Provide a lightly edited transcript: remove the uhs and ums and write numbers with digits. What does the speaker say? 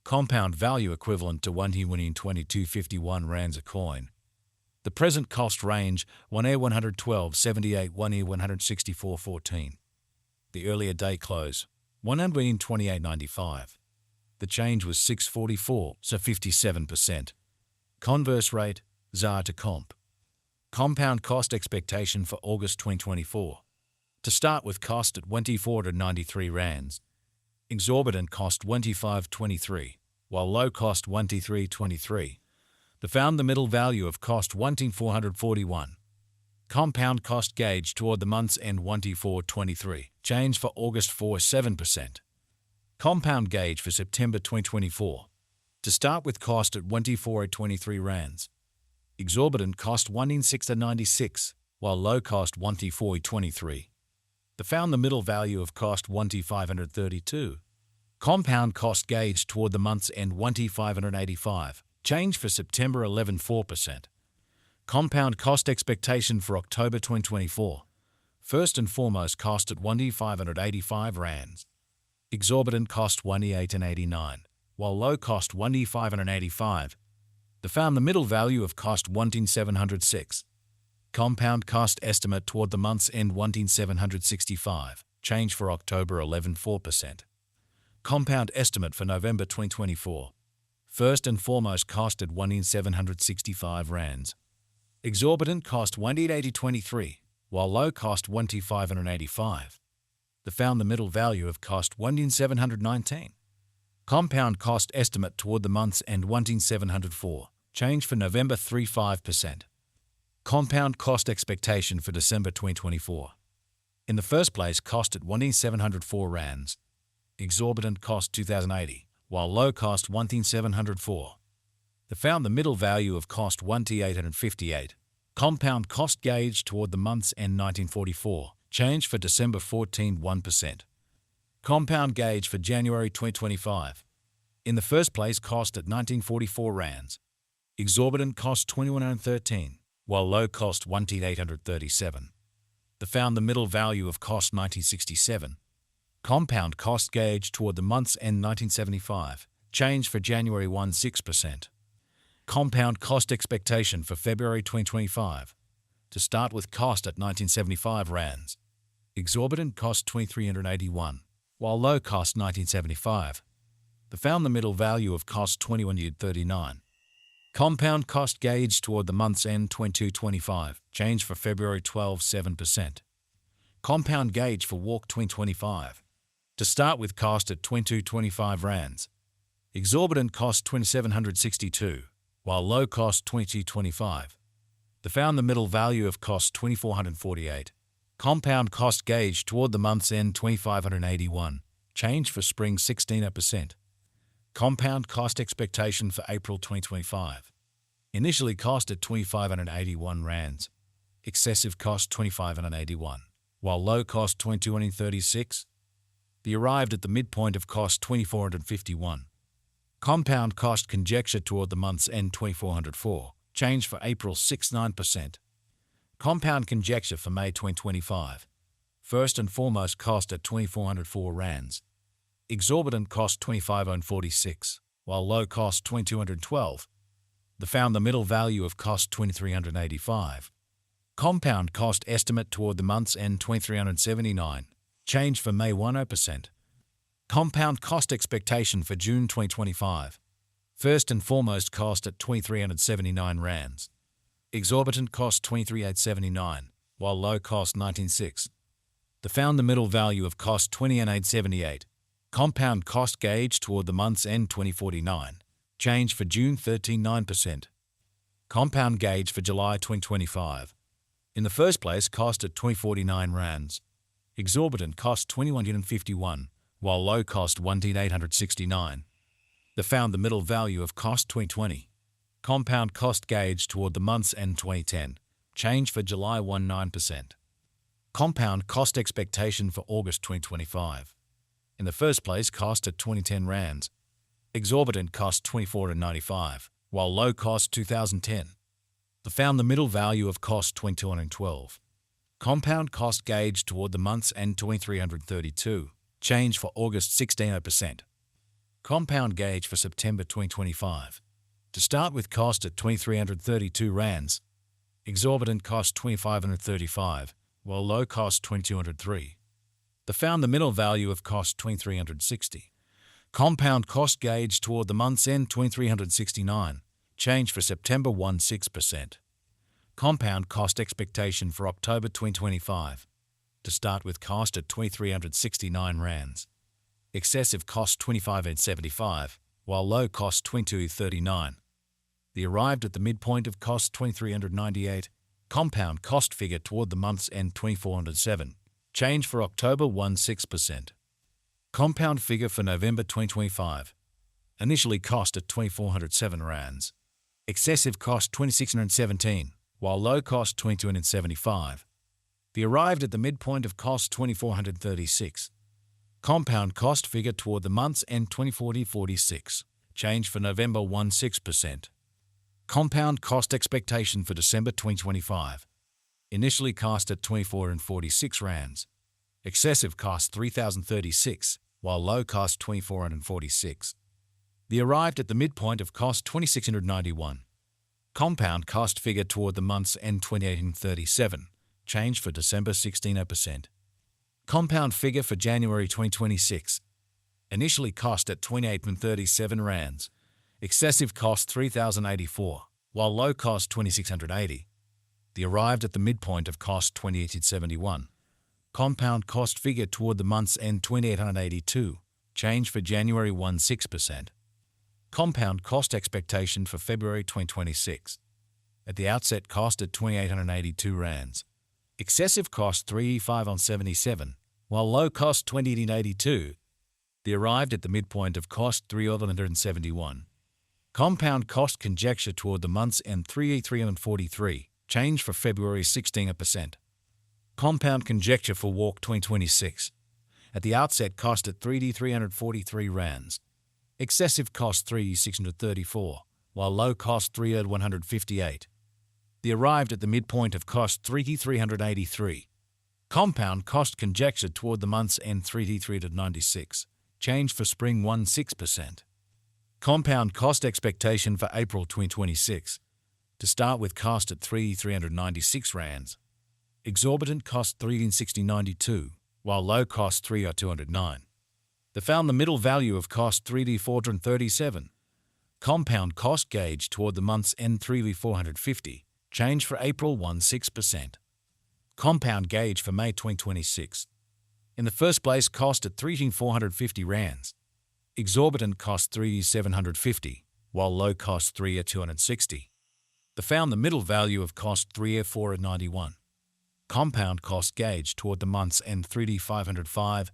Compound value equivalent to 12251 rands a coin. The present cost range 1E 112.78, 1E 164.14. The earlier date close 128.95. The change was 644, so 57%. Converse rate ZAR to comp. Compound cost expectation for August 2024. To start with, cost at 2493 rands. Exorbitant cost 2523, while low cost 2323. They found the middle value of cost 1441. Compound cost gauge toward the month's end 1423. Change for August 7%. Compound gauge for September 2024. To start with, cost at 2423 rands. Exorbitant cost 11696, while low cost 1423. They found the middle value of cost 1532. Compound cost gauge toward the month's end 1585. Change for September 4%. Compound cost expectation for October 2024. First and foremost, cost at 1585 rands. Exorbitant cost 1889, while low cost 1585. They found the middle value of cost 11706. Compound cost estimate toward the month's end 11765. Change for October 4%. Compound estimate for November 2024. First and foremost, cost at 11765 rands. Exorbitant cost 1880.23, while low cost 1585. They found the middle value of cost 11719. Compound cost estimate toward the month's end 11704. Change for November 5%. Compound cost expectation for December 2024. In the first place, cost at 11704 rands. Exorbitant cost 2080, while low cost 11704. They found the middle value of cost 1858. Compound cost gauge toward the month's end 1944. Change for December 1%. Compound gauge for January 2025. In the first place, cost at 1944 rands. Exorbitant cost 2113, while low cost 1837. They found the middle value of cost 1967. Compound cost gauge toward the month's end 1975. Change for January 6%. Compound cost expectation for February 2025. To start with, cost at 1975 rands. Exorbitant cost 2381, while low cost 1975. They found the middle value of cost 2139. Compound cost gauge toward the month's end 2225. Change for February 7%. Compound gauge for Walk 2025. To start with, cost at 2225 rands. Exorbitant cost 2762, while low cost 2225. They found the middle value of cost 2448. Compound cost gauge toward the month's end 2581. Change for spring 16%. Compound cost expectation for April 2025. Initially cost at 2581 rands. Excessive cost 2581, while low cost 2236. They arrived at the midpoint of cost 2451. Compound cost conjecture toward the month's end 2404. Change for April 69%. Compound conjecture for May 2025. First and foremost, cost at 2404 rands. Exorbitant cost 2546, while low cost 2212. They found the middle value of cost 2385. Compound cost estimate toward the month's end 2379. Change for May 10%. Compound cost expectation for June 2025. First and foremost, cost at 2379 rands. Exorbitant cost 23879, while low cost 196. They found the middle value of cost 20878. Compound cost gauge toward the month's end 2049. Change for June 9%. Compound gauge for July 2025. In the first place, cost at 2049 rands. Exorbitant cost 2151, while low cost 1869. They found the middle value of cost 2020. Compound cost gauge toward the month's end 2010. Change for July 19%. Compound cost expectation for August 2025. In the first place, cost at 2010 rands. Exorbitant cost 24.95, while low cost 2010. They found the middle value of cost 2212. Compound cost gauge toward the month's end 2332. Change for August 16%. Compound gauge for September 2025. To start with, cost at 2,332 rands. Exorbitant cost 2,535, while low cost 2,203. They found the middle value of cost 2,360. Compound cost gauge toward the month's end 2,369. Change for September 16%. Compound cost expectation for October 2025. To start with, cost at 2,369 rands. Excessive cost 2,575, while low cost 2,239. They arrived at the midpoint of cost 2,398. Compound cost figure toward the month's end 2,407. Change for October 16%. Compound figure for November 2025. Initially cost at 2,407 rands. Excessive cost 2,617, while low cost 2,275. They arrived at the midpoint of cost 2,436. Compound cost figure toward the month's end 2,446. Change for November 16%. Compound cost expectation for December 2025. Initially cost at 2,446 rands. Excessive cost 3,036, while low cost 2,446. They arrived at the midpoint of cost 2,691. Compound cost figure toward the month's end 2,837. Change for December 16%. Compound figure for January 2026. Initially cost at 2,837 rands. Excessive cost 3,084, while low cost 2,680. They arrived at the midpoint of cost 2,871. Compound cost figure toward the month's end 2,882. Change for January 16%. Compound cost expectation for February 2026. At the outset, cost at 2,882 rands. Excessive cost 3,577, while low cost 2,882. They arrived at the midpoint of cost 3,171. Compound cost conjecture toward the month's end 3,343. Change for February 16%. Compound conjecture for walk 2026. At the outset, cost at 3,343 rands. Excessive cost 3,634, while low cost 3,158. They arrived at the midpoint of cost 3,383. Compound cost conjecture toward the month's end 3,396. Change for spring 16%. Compound cost expectation for April 2026. To start with, cost at 3,396 rands. Exorbitant cost 3,060.92, while low cost 3,209. They found the middle value of cost 3,437. Compound cost gauge toward the month's end 3,450. Change for April 16%. Compound gauge for May 2026. In the first place, cost at 3,450 rands. Exorbitant cost 3,750, while low cost 3,260. They found the middle value of cost 3,491. Compound cost gauge toward the month's end 3,505.